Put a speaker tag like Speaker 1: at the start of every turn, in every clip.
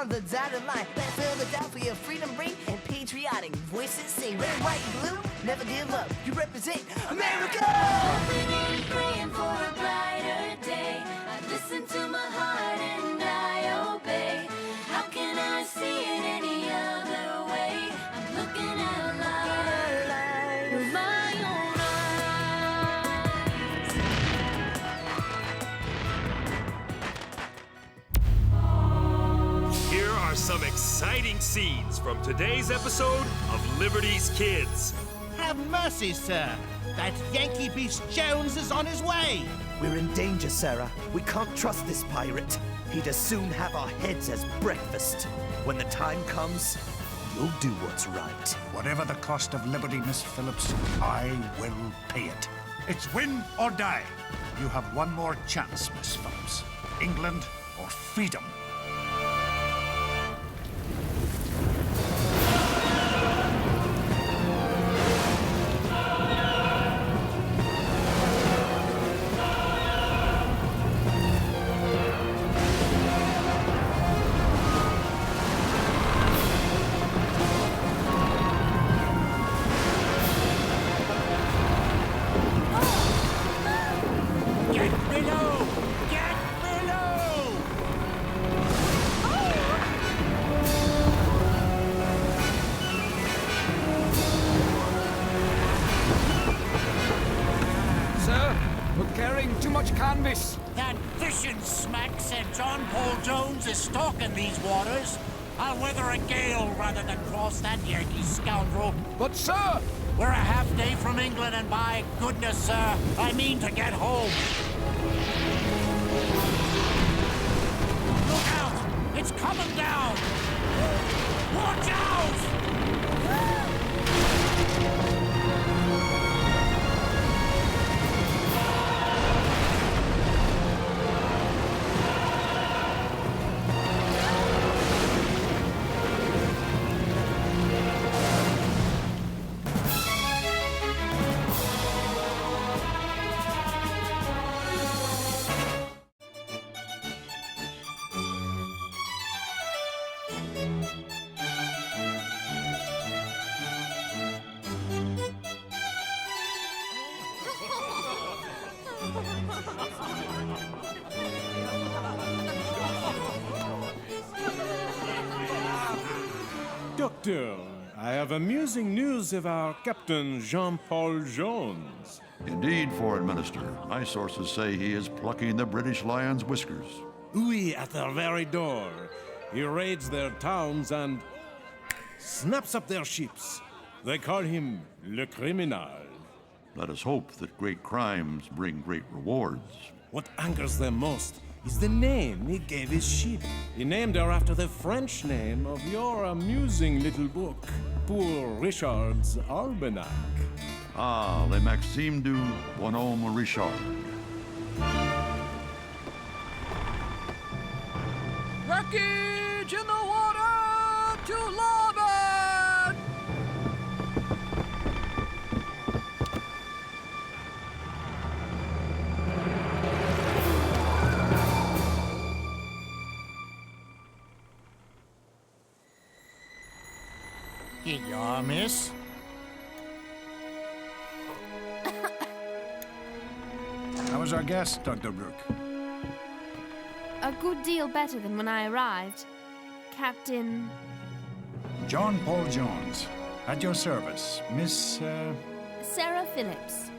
Speaker 1: on the dotted line. Let's Philadelphia freedom ring and patriotic voices sing. Red, white, blue, never give up. You represent America.
Speaker 2: Hoping and praying for a brighter day. I listen to my heart and I obey. How can I see it any other way? I'm looking at life with my own eyes.
Speaker 3: Here are some exciting scenes from today's episode of Liberty's Kids.
Speaker 4: Have mercy, sir. That Yankee beast Jones is on his way.
Speaker 1: We're in danger, Sarah. We can't trust this pirate. He'd as soon have our heads as breakfast. When the time comes, you'll do what's right.
Speaker 5: Whatever the cost of liberty, Miss Phillips, I will pay it. It's win or die. You have one more chance, Miss Phillips. England or freedom.
Speaker 6: That fishing smack said John Paul Jones is stalking these waters. I'll weather a gale rather than cross that Yankee scoundrel.
Speaker 7: But, sir!
Speaker 6: We're a half day from England, and by goodness, sir, I mean to get home. Look out! It's coming down! Watch out!
Speaker 8: Doctor, I have amusing news of our Captain Jean-Paul Jones.
Speaker 9: Indeed, Foreign Minister. My sources say he is plucking the British lion's whiskers.
Speaker 8: Oui, at their very door. He raids their towns and snaps up their ships. They call him Le Criminal.
Speaker 9: Let us hope that great crimes bring great rewards.
Speaker 8: What angers them most is the name he gave his ship. He named her after the French name of your amusing little book, Poor Richard's Almanac.
Speaker 9: Ah, Le Maxime du Bonhomme Richard.
Speaker 7: Wreckage in the water to larboard!
Speaker 6: Here you are, miss.
Speaker 5: How was our guest, Dr. Brooke?
Speaker 10: A good deal better than when I arrived. Captain...
Speaker 5: John Paul Jones. At your service, Miss,
Speaker 10: Sarah Phillips.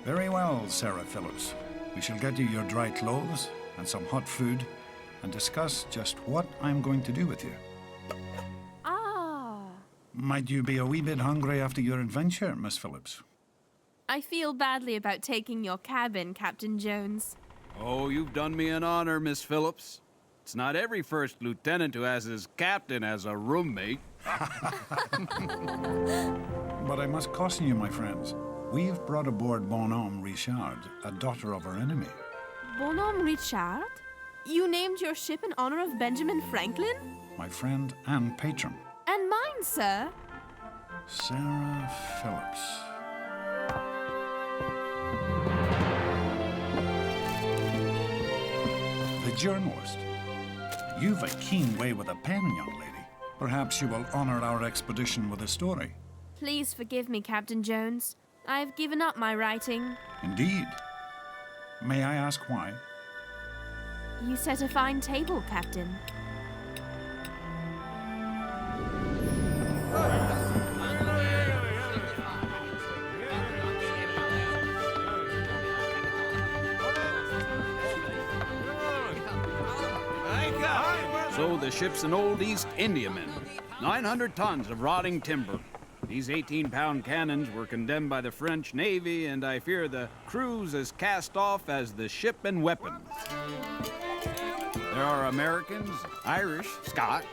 Speaker 5: Very well, Sarah Phillips. We shall get you your dry clothes and some hot food and discuss just what I'm going to do with you.
Speaker 10: Ah.
Speaker 5: Might you be a wee bit hungry after your adventure, Miss Phillips?
Speaker 10: I feel badly about taking your cabin, Captain Jones.
Speaker 7: Oh, you've done me an honor, Miss Phillips. It's not every first lieutenant who has his captain as a roommate.
Speaker 5: But I must caution you, my friends. We've brought aboard Bonhomme Richard, a daughter of our enemy.
Speaker 10: Bonhomme Richard? You named your ship in honor of Benjamin Franklin?
Speaker 5: My friend and patron.
Speaker 10: And mine, sir.
Speaker 5: Sarah Phillips. The journalist. You've a keen way with a pen, young lady. Perhaps you will honor our expedition with a story.
Speaker 10: Please forgive me, Captain Jones. I've given up my writing.
Speaker 5: Indeed. May I ask why?
Speaker 10: You set a fine table, Captain.
Speaker 7: So the ship's an old East Indiaman. 900 tons of rotting timber. These 18-pound cannons were condemned by the French Navy, and I fear the crew's as cast off as the ship and weapons. There are Americans, Irish, Scotch,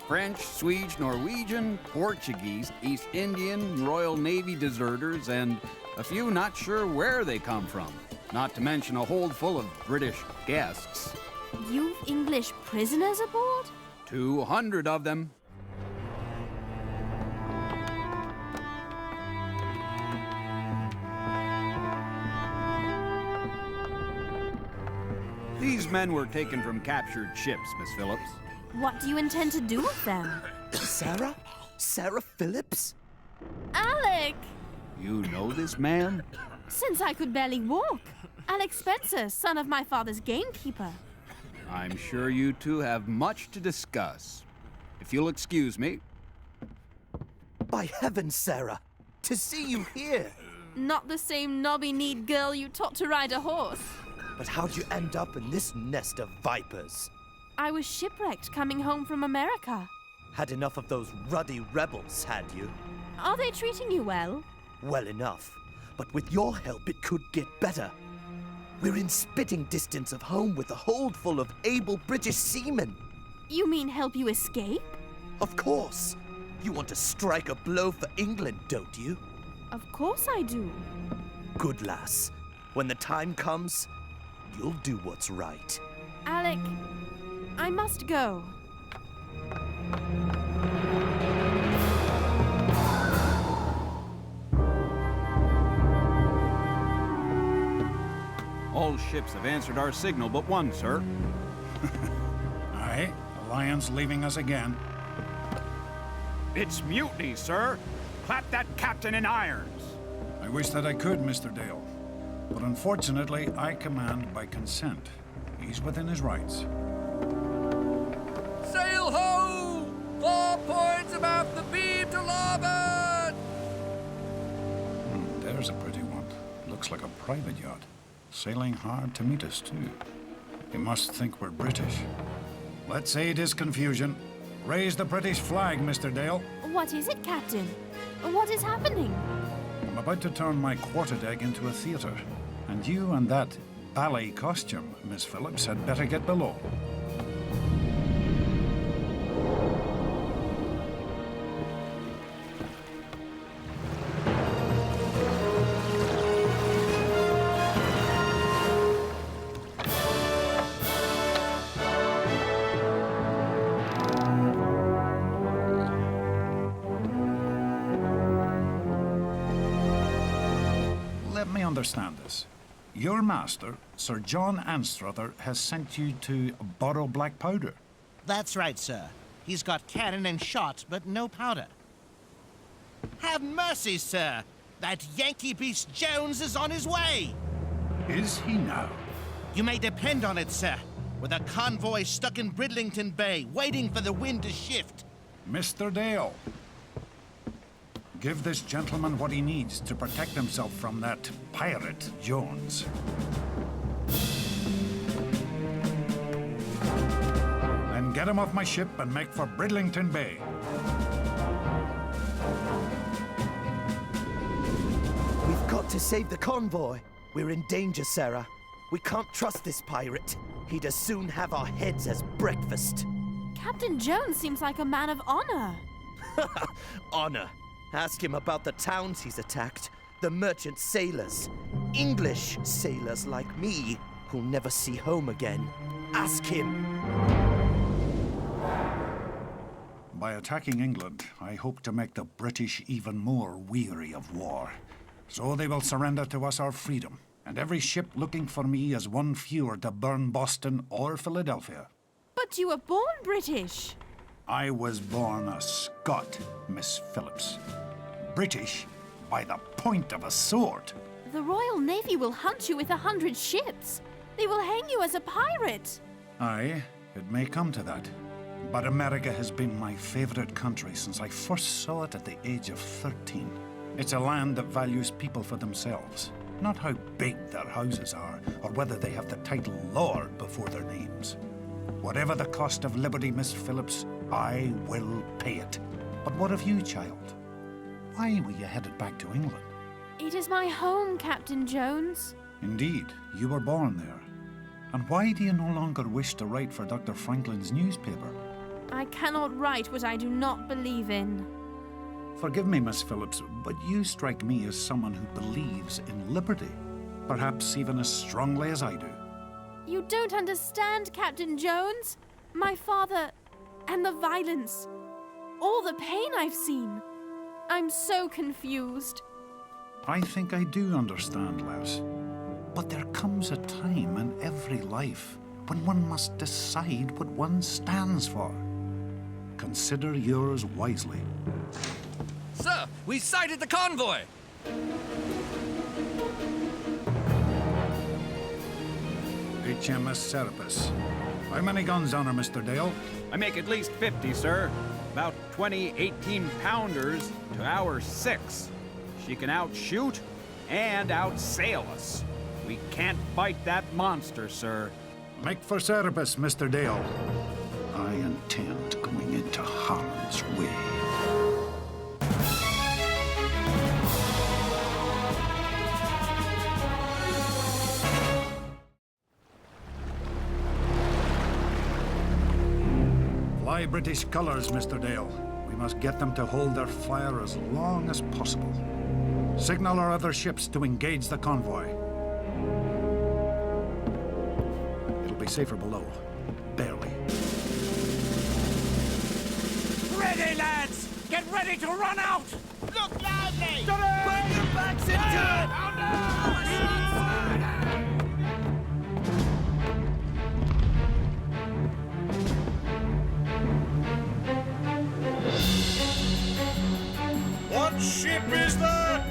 Speaker 7: French, Swedish, Norwegian, Portuguese, East Indian, Royal Navy deserters, and a few not sure where they come from. Not to mention a hold full of British guests.
Speaker 10: You've English prisoners aboard?
Speaker 7: 200 of them. These men were taken from captured ships, Miss Phillips.
Speaker 10: What do you intend to do with them?
Speaker 1: Sarah? Sarah Phillips?
Speaker 10: Alec!
Speaker 7: You know this man?
Speaker 10: Since I could barely walk. Alec Spencer, son of my father's gamekeeper.
Speaker 7: I'm sure you two have much to discuss. If you'll excuse me.
Speaker 1: By heavens, Sarah! To see you here!
Speaker 10: Not the same knobby-kneed girl you taught to ride a horse.
Speaker 1: But how'd you end up in this nest of vipers?
Speaker 10: I was shipwrecked coming home from America.
Speaker 1: Had enough of those ruddy rebels, had you?
Speaker 10: Are they treating you well?
Speaker 1: Well enough. But with your help, it could get better. We're in spitting distance of home with a hold full of able British seamen.
Speaker 10: You mean help you escape?
Speaker 1: Of course. You want to strike a blow for England, don't you?
Speaker 10: Of course I do.
Speaker 1: Good lass. When the time comes, you'll do what's right.
Speaker 10: Alec, I must go.
Speaker 7: All ships have answered our signal but one, sir.
Speaker 5: Aye, the Lion's leaving us again.
Speaker 7: It's mutiny, sir. Clap that captain in irons.
Speaker 5: I wish that I could, Mr. Dale. But unfortunately, I command by consent. He's within his rights.
Speaker 11: Sail ho! 4 points abaft the beam to larboard!
Speaker 5: There's a pretty one. Looks like a private yacht. Sailing hard to meet us, too. He must think we're British. Let's aid his confusion. Raise the British flag, Mr. Dale.
Speaker 10: What is it, Captain? What is happening?
Speaker 5: I'm about to turn my quarterdeck into a theater. And you and that ballet costume, Miss Phillips, had better get below. Let me understand this. Your master, Sir John Anstruther, has sent you to borrow black powder.
Speaker 4: That's right, sir. He's got cannon and shot, but no powder. Have mercy, sir! That Yankee beast Jones is on his way!
Speaker 5: Is he now?
Speaker 4: You may depend on it, sir. With a convoy stuck in Bridlington Bay, waiting for the wind to shift.
Speaker 5: Mr. Dale, give this gentleman what he needs to protect himself from that pirate, Jones. Then get him off my ship and make for Bridlington Bay.
Speaker 1: We've got to save the convoy. We're in danger, Sarah. We can't trust this pirate. He'd as soon have our heads as breakfast.
Speaker 10: Captain Jones seems like a man of honor.
Speaker 1: Honor. Ask him about the towns he's attacked, the merchant sailors, English sailors like me, who'll never see home again. Ask him.
Speaker 5: By attacking England, I hope to make the British even more weary of war. So they will surrender to us our freedom, and every ship looking for me is one fewer to burn Boston or Philadelphia.
Speaker 10: But But you were born British.
Speaker 5: I was born a Scot, Miss Phillips. British by the point of a sword.
Speaker 10: The Royal Navy will hunt you with 100 ships. They will hang you as a pirate.
Speaker 5: Aye, it may come to that. But America has been my favorite country since I first saw it at the age of 13. It's a land that values people for themselves, not how big their houses are or whether they have the title Lord before their names. Whatever the cost of liberty, Miss Phillips, I will pay it. But what of you, child? Why were you headed back to England?
Speaker 10: It is my home, Captain Jones.
Speaker 5: Indeed, you were born there. And why do you no longer wish to write for Dr. Franklin's newspaper?
Speaker 10: I cannot write what I do not believe in.
Speaker 5: Forgive me, Miss Phillips, but you strike me as someone who believes in liberty. Perhaps even as strongly as I do.
Speaker 10: You don't understand, Captain Jones. My father and the violence. All the pain I've seen. I'm so confused.
Speaker 5: I think I do understand, Les. But there comes a time in every life when one must decide what one stands for. Consider yours wisely.
Speaker 11: Sir, we sighted the convoy!
Speaker 5: HMS Serapis. How many guns on her, Mr. Dale?
Speaker 7: I make at least 50, sir. About 20 18-pounders to our 6. She can outshoot and outsail us. We can't fight that monster, sir.
Speaker 5: Make for Serapis, Mr. Dale. I intend going into harm's way. Fly British colours, Mr. Dale. We must get them to hold their fire as long as possible. Signal our other ships to engage the convoy. It'll be safer below. Barely.
Speaker 6: Ready, lads! Get ready to run out!
Speaker 4: Look loudly!
Speaker 1: Put your backs into it!
Speaker 8: What ship is that?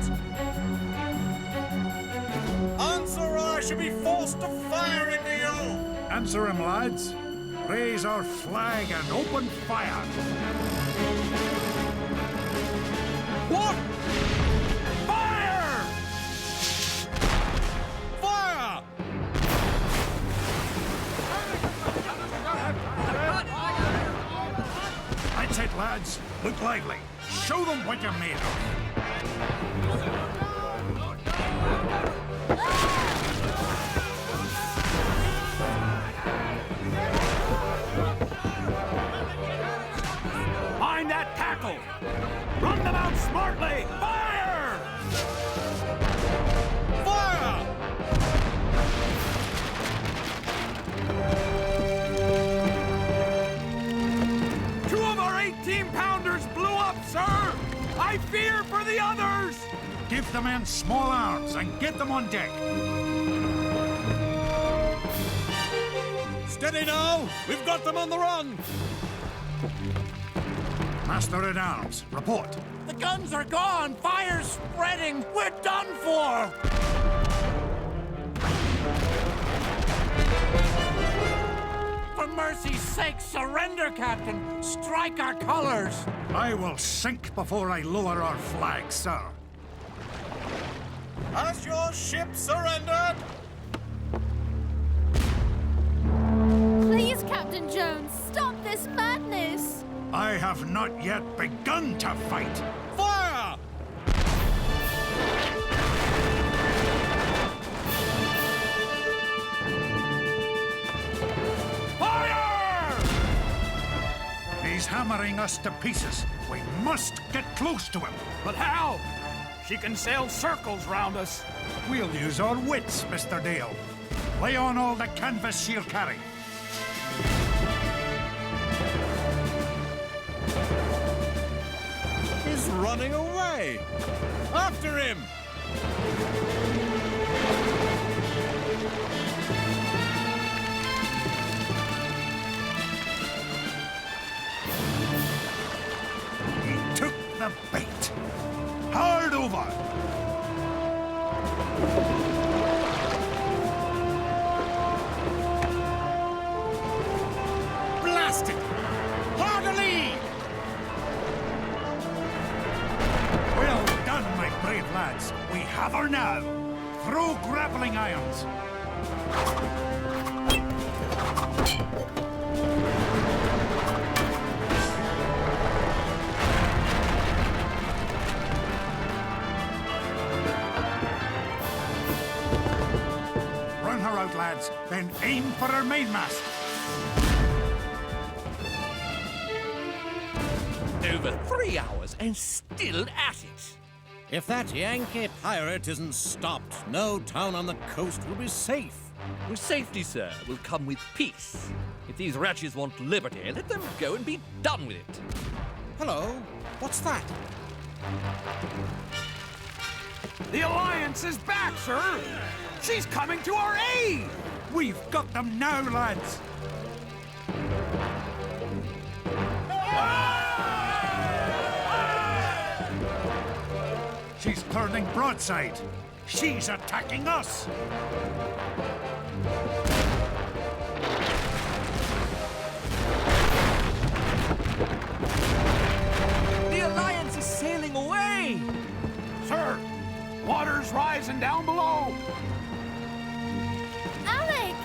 Speaker 8: Answer, or I shall be forced to fire into you!
Speaker 5: Answer him, lads. Raise our flag and open fire.
Speaker 8: What? Fire! Fire!
Speaker 5: That's it, lads. Look lively. Show them what you're made of.
Speaker 7: Mind that tackle! Run them out smartly! Fire!
Speaker 8: Fire!
Speaker 7: Two of our 18-pounders blew up, sir! I fear for the others!
Speaker 5: Give the men small arms and get them on deck.
Speaker 8: Steady now! We've got them on the run!
Speaker 5: Master-at-arms, report.
Speaker 6: The guns are gone! Fire's spreading! We're done for! For mercy's sake, surrender, Captain! Strike our colors!
Speaker 5: I will sink before I lower our flag, sir.
Speaker 8: Has your ship surrendered?
Speaker 10: Please, Captain Jones, stop this madness!
Speaker 5: I have not yet begun to fight.
Speaker 8: Fire!
Speaker 7: Fire!
Speaker 5: He's hammering us to pieces. We must get close to him.
Speaker 7: But how? She can sail circles round us.
Speaker 5: We'll use our wits, Mr. Dale. Lay on all the canvas she'll carry.
Speaker 8: He's running away! After him!
Speaker 5: a bait. Hard over.
Speaker 4: Blast it! Hard a lee!
Speaker 5: Well done, my brave lads. We have her now. Throw grappling irons. Run her out, lads, then aim for her mainmast.
Speaker 11: Over 3 hours and still at it.
Speaker 8: If that Yankee pirate isn't stopped, no town on the coast will be safe.
Speaker 11: Well, safety, sir, will come with peace. If these wretches want liberty, let them go and be done with it.
Speaker 8: Hello? What's that?
Speaker 7: The Alliance is back, sir! She's coming to our aid!
Speaker 5: We've got them now, lads. She's turning broadside. She's attacking us.
Speaker 11: The Alliance is sailing away!
Speaker 7: Sir, water's rising down below.
Speaker 10: Alec!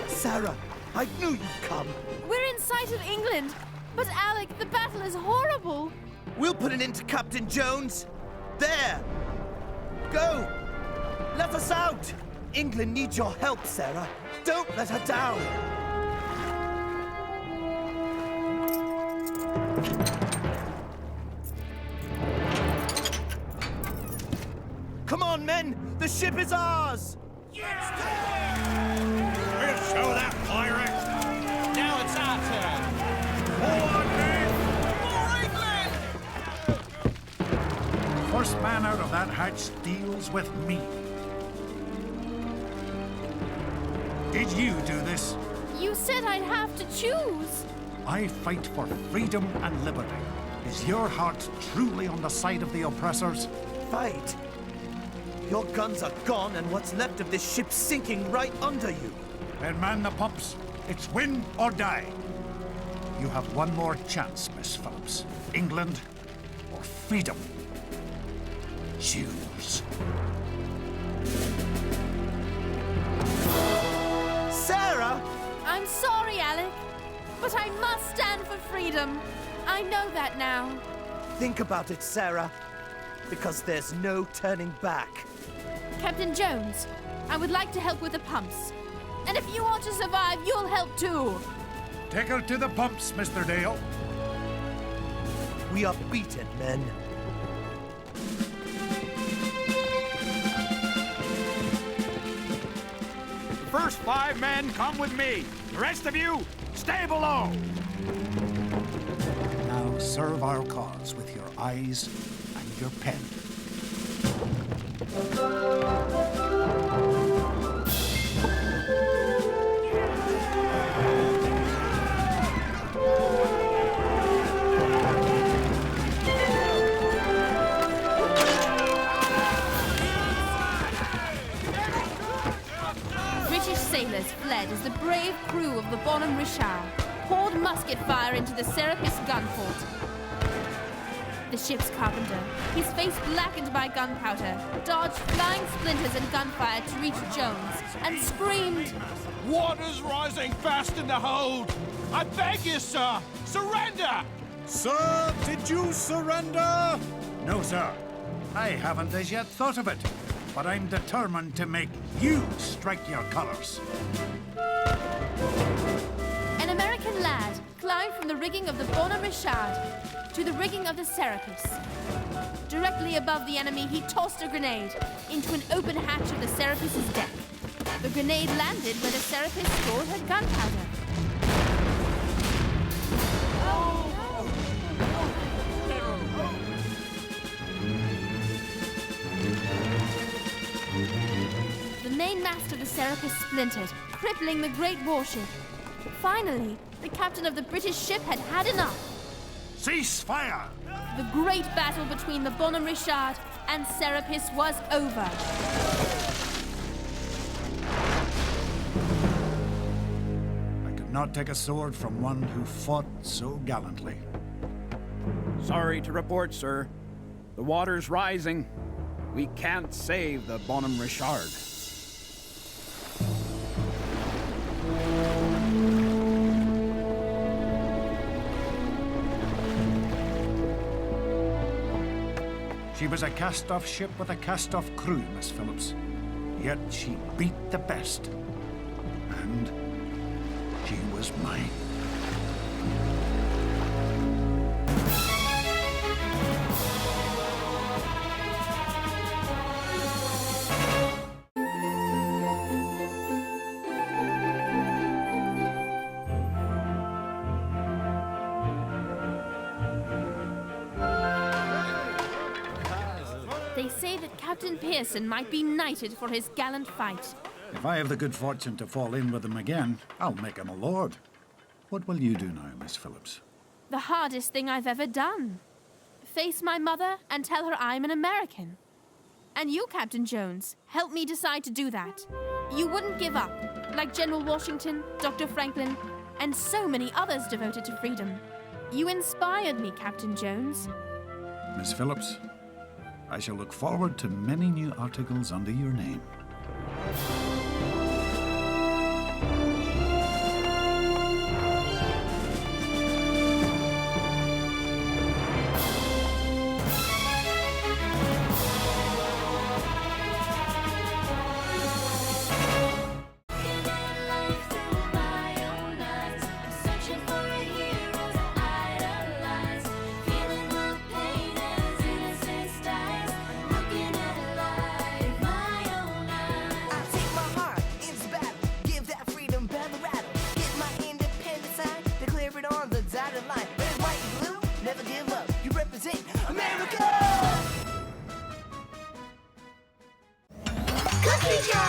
Speaker 1: Sarah, I knew you'd come.
Speaker 10: We're in sight of England. But Alec, the battle is horrible.
Speaker 1: We'll put an end to Captain Jones. There! Go! Let us out! England needs your help, Sarah. Don't let her down! Come on, men! The ship is ours!
Speaker 4: We'll show that pirate! Now it's our turn!
Speaker 5: First man out of that hatch deals with me. Did you do this?
Speaker 10: You said I'd have to choose.
Speaker 5: I fight for freedom and liberty. Is your heart truly on the side of the oppressors?
Speaker 1: Fight! Your guns are gone and what's left of this ship sinking right under you.
Speaker 5: Then man the pumps. It's win or die. You have one more chance, Miss Phillips. England or freedom. Choose.
Speaker 1: Sarah!
Speaker 10: I'm sorry, Alec, but I must stand for freedom. I know that now.
Speaker 1: Think about it, Sarah, because there's no turning back.
Speaker 10: Captain Jones, I would like to help with the pumps. And if you want to survive, you'll help too.
Speaker 5: Take her to the pumps, Mr. Dale.
Speaker 1: We are beaten, men.
Speaker 7: The first 5 men come with me. The rest of you, stay below.
Speaker 5: Now serve our cause with your eyes and your pen.
Speaker 10: British sailors fled as the brave crew of the Bonhomme Richard poured musket fire into the Serapis gun fort. The ship's carpenter, his face blackened by gunpowder, dodged flying splinters and gunfire to reach Jones and screamed,
Speaker 4: Water's rising fast in the hold! I beg you, sir! Surrender!
Speaker 8: Sir, did you surrender?
Speaker 5: No, sir. I haven't as yet thought of it. But I'm determined to make you strike your colors.
Speaker 10: An American lad climbed from the rigging of the Bonhomme Richard to the rigging of the Serapis. Directly above the enemy, he tossed a grenade into an open hatch of the Serapis's deck. The grenade landed where the Serapis stored her gunpowder. The main mast of the Serapis splintered, crippling the great warship. Finally, the captain of the British ship had had enough.
Speaker 5: Cease fire!
Speaker 10: The great battle between the Bonhomme Richard and Serapis was over.
Speaker 5: I could not take a sword from one who fought so gallantly.
Speaker 7: Sorry to report, sir. The water's rising. We can't save the Bonhomme Richard.
Speaker 5: She was a cast-off ship with a cast-off crew, Miss Phillips. Yet she beat the best. And she was mine.
Speaker 10: They say that Captain Pearson might be knighted for his gallant fight.
Speaker 5: If I have the good fortune to fall in with him again, I'll make him a lord. What will you do now, Miss Phillips?
Speaker 10: The hardest thing I've ever done. Face my mother and tell her I'm an American. And you, Captain Jones, help me decide to do that. You wouldn't give up, like General Washington, Dr. Franklin, and so many others devoted to freedom. You inspired me, Captain Jones.
Speaker 5: Miss Phillips, I shall look forward to many new articles under your name.
Speaker 2: Cookie Jar!